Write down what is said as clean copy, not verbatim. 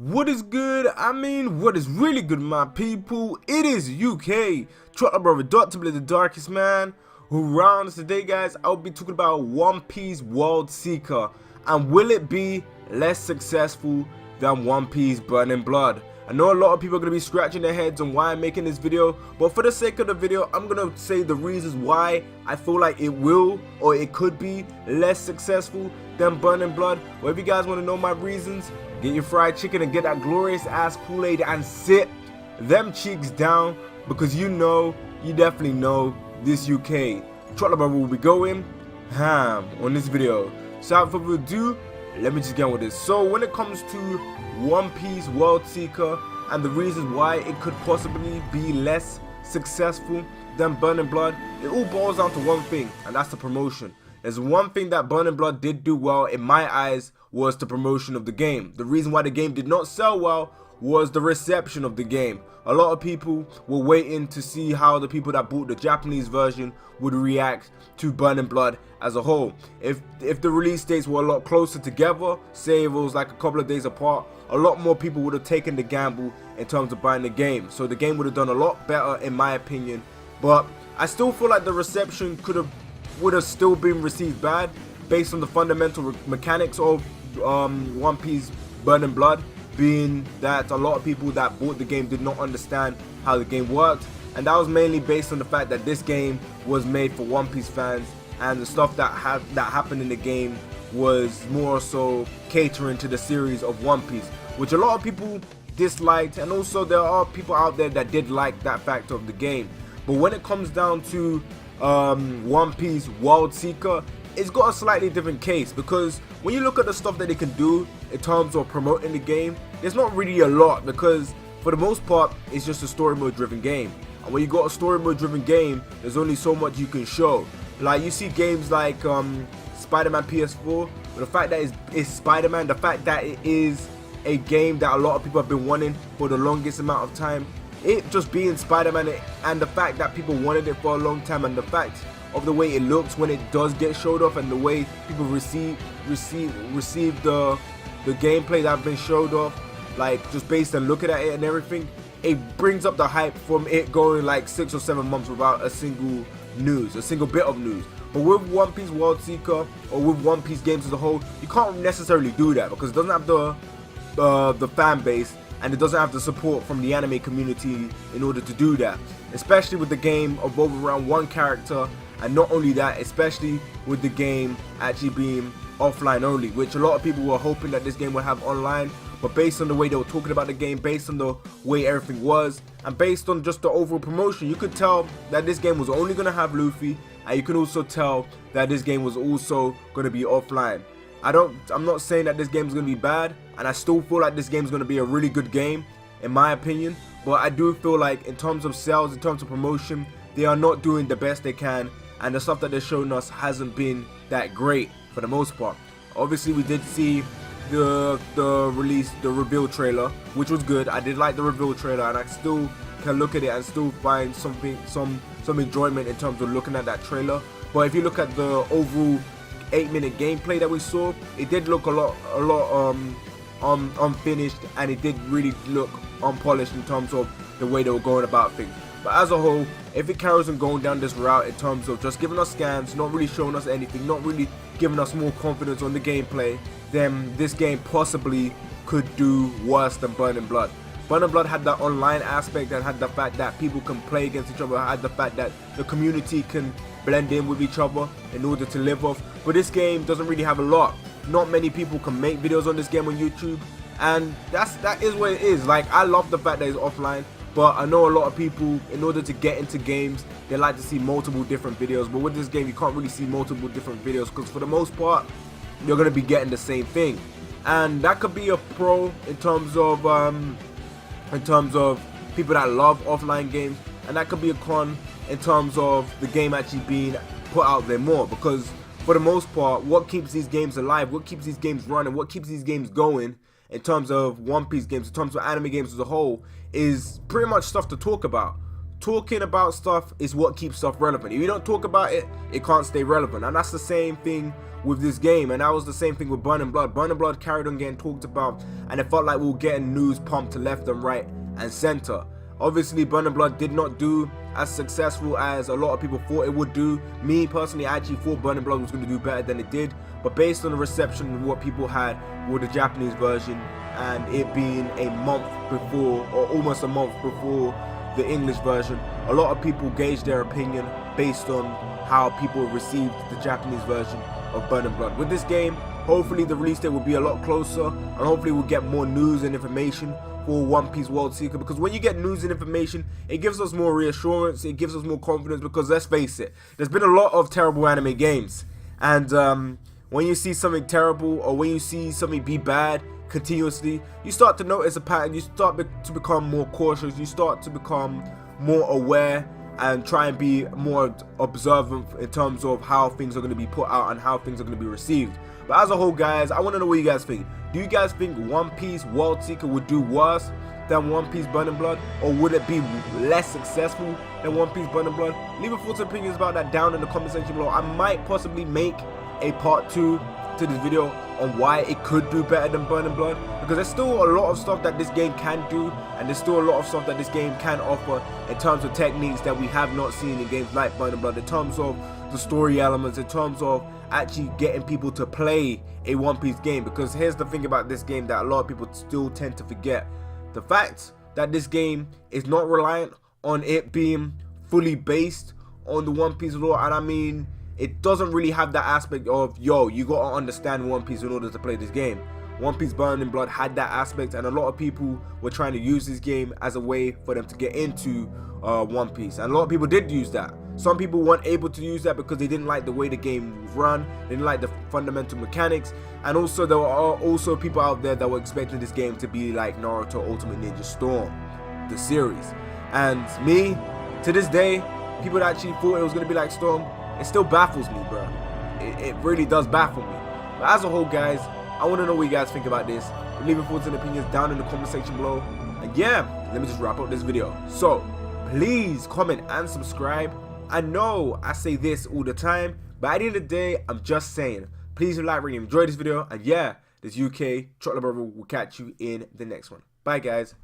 What is good? What is really good, my people? It is UK, brother, dr.blick, the darkest man who rounds today, guys. I'll be talking about One Piece World Seeker, and will it be less successful than One Piece Burning Blood? I know a lot of people are going to be scratching their heads on why I'm making this video, but for the sake of the video, I'm going to say the reasons why I feel like it will or it could be less successful than Burning Blood. Or if you guys want to know my reasons, get your fried chicken and get that glorious ass Kool-Aid and sit them cheeks down, because you definitely know this UK brother will be going ham on this video. So without further ado, let me just get on with this. So when it comes to One Piece World Seeker and the reasons why it could possibly be less successful than Burning Blood, it all boils down to one thing, and that's the promotion. There's one thing that Burning Blood did do well in my eyes, was the promotion of the game. The reason why the game did not sell well was the reception of the game. A lot of people were waiting to see how the people that bought the Japanese version would react to Burning Blood as a whole. If the release dates were a lot closer together, say if it was like a couple of days apart, a lot more people would have taken the gamble in terms of buying the game. So the game would have done a lot better in my opinion. But I still feel like the reception would have still been received bad based on the fundamental mechanics of One Piece Burning Blood, being that a lot of people that bought the game did not understand how the game worked, and that was mainly based on the fact that this game was made for One Piece fans, and the stuff that happened in the game was more so catering to the series of One Piece, which a lot of people disliked, and also there are people out there that did like that factor of the game. But when it comes down to One Piece World Seeker, it's got a slightly different case, because when you look at the stuff that they can do in terms of promoting the game, there's not really a lot, because for the most part it's just a story mode driven game, and when you got a story mode driven game, there's only so much you can show. Like you see games like Spider-Man PS4, but the fact that it's Spider-Man, the fact that it is a game that a lot of people have been wanting for the longest amount of time, it just being Spider-Man, and the fact that people wanted it for a long time, and the fact of the way it looks when it does get showed off, and the way people receive the gameplay that have been showed off, like just based on looking at it and everything, it brings up the hype from it going like 6 or 7 months without a single bit of news. But with One Piece World Seeker, or with One Piece games as a whole, you can't necessarily do that, because it doesn't have the fan base, and it doesn't have the support from the anime community in order to do that, especially with the game evolving around one character. And not only that, especially with the game actually being offline only, which a lot of people were hoping that this game would have online, but based on the way they were talking about the game, based on the way everything was, and based on just the overall promotion, you could tell that this game was only going to have Luffy, and you can also tell that this game was also going to be offline. I'm not saying that this game is going to be bad, and I still feel like this game is going to be a really good game in my opinion, but I do feel like in terms of sales, in terms of promotion, they are not doing the best they can, and the stuff that they're showing us hasn't been that great for the most part. Obviously we did see the reveal trailer, which was good. I did like the reveal trailer, and I still can look at it and still find some enjoyment in terms of looking at that trailer. But if you look at the overall 8-minute gameplay that we saw, it did look a lot unfinished, and it did really look unpolished in terms of the way they were going about things. But as a whole, if it carries on going down this route in terms of just giving us scans, not really showing us anything, not really giving us more confidence on the gameplay, then this game possibly could do worse than Burning Blood. Burning Blood had that online aspect, and had the fact that people can play against each other, had the fact that the community can blend in with each other in order to live off. But this game doesn't really have a lot. Not many people can make videos on this game on YouTube, and that is what it is. Like, I love the fact that it's offline, but I know a lot of people, in order to get into games, they like to see multiple different videos. But with this game, you can't really see multiple different videos, because for the most part, you're going to be getting the same thing. And that could be a pro in terms of people that love offline games, and that could be a con in terms of the game actually being put out there more, because for the most part, what keeps these games alive, what keeps these games running, what keeps these games going in terms of One Piece games, in terms of anime games as a whole, is pretty much stuff to talk about. talking about stuff is what keeps stuff relevant. If you don't talk about it, it can't stay relevant. And that's the same thing with this game, and that was the same thing with Burn and Blood. Burn and Blood carried on getting talked about, and it felt like we were getting news pumped to left and right and center. Obviously, Burn and Blood did not do as successful as a lot of people thought it would do. Me personally, I actually thought Burn and Blood was going to do better than it did, but based on the reception and what people had with the Japanese version, and it being a month before, or almost a month before the English version, a lot of people gauged their opinion based on how people received the Japanese version of Burn and Blood. With this game, hopefully the release date will be a lot closer, and hopefully we'll get more news and information for One Piece World Seeker, because when you get news and information, it gives us more reassurance, it gives us more confidence, because let's face it, there's been a lot of terrible anime games, and when you see something terrible, or when you see something be bad continuously, you start to notice a pattern, you start to become more cautious, you start to become more aware, and try and be more observant in terms of how things are going to be put out and how things are going to be received. But as a whole, guys, I want to know what you guys think. Do you guys think One Piece World Seeker would do worse than One Piece Burn and Blood, or would it be less successful than One Piece Burn and Blood? Leave your thoughts and opinions about that down in the comment section below. I might possibly make a part 2 to this video on why it could do better than Burn and Blood, because there's still a lot of stuff that this game can do, and there's still a lot of stuff that this game can offer in terms of techniques that we have not seen in games like Burn and Blood, in terms of the story elements, in terms of actually getting people to play a One Piece game. Because here's the thing about this game that a lot of people still tend to forget: the fact that this game is not reliant on it being fully based on the One Piece lore. And I mean, it doesn't really have that aspect of, yo, you gotta understand One Piece in order to play this game. One Piece Burn and Blood had that aspect, and a lot of people were trying to use this game as a way for them to get into One Piece, and a lot of people did use that. Some people weren't able to use that because they didn't like the way the game was run, they didn't like the fundamental mechanics, and also there were also people out there that were expecting this game to be like Naruto Ultimate Ninja Storm, the series. And me, to this day, people that actually thought it was going to be like Storm, it still baffles me, bro. It really does baffle me. But as a whole, guys, I want to know what you guys think about this. Leave your thoughts and opinions down in the comment section below. And yeah, let me just wrap up this video. So, please comment and subscribe. I know I say this all the time, but at the end of the day, I'm just saying, please like, really enjoy this video. And yeah, this UK Chocolate Brother will catch you in the next one. Bye, guys.